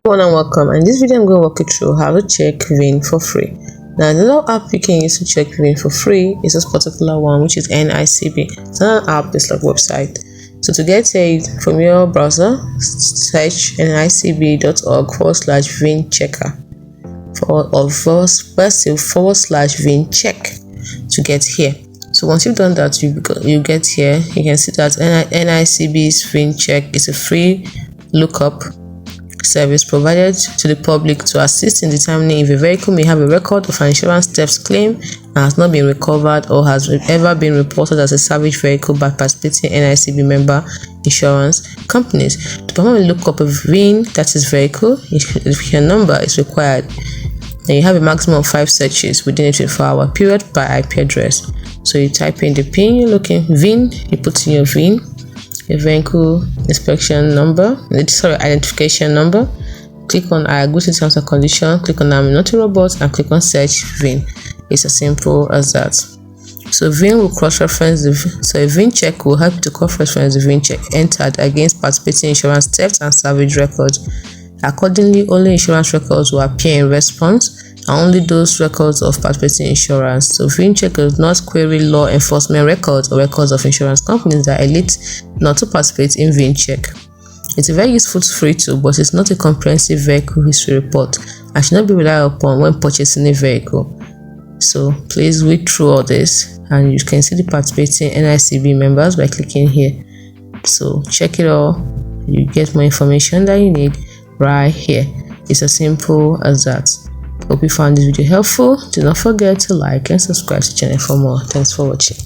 Hello and welcome. In this video I'm going to walk you through how to check VIN for free. Now another app you can use to check VIN for free is this particular one, which is Nicb. It's not an app, it's like a website. So to get it from your browser, search nicb.org/VIN checker /VIN check to get here. So once you've done that, you get here. You can see that Nicb's VIN check is a free lookup service provided to the public to assist in determining if a vehicle may have a record of an insurance theft claim and has not been recovered or has ever been reported as a salvage vehicle by participating Nicb member insurance companies. To perform a lookup of VIN, that is vehicle, if your number is required, then you have a maximum of 5 searches within a 24-hour period by IP address. So you type in the PIN you're looking, VIN, you put in your VIN, your vehicle inspection number, identification number. Click on I agree to terms and conditions, click on I'm not a robot, and click on search VIN. It's as simple as that. So VIN will cross-reference a VIN check will help you to cross-reference the VIN check entered against participating insurance theft and salvage records. Accordingly, only insurance records will appear in response, and only those records of participating insurance. So VIN check does not query law enforcement records or records of insurance companies that elect not to participate in VIN check. It's a very useful free tool, but it's not a comprehensive vehicle history report and should not be relied upon when purchasing a vehicle. So please read through all this, and you can see the participating Nicb members by clicking here. So check it all. You get more information that you need right here. It's as simple as that. Hope you found this video helpful. Do not forget to like and subscribe to the channel for more. Thanks for watching.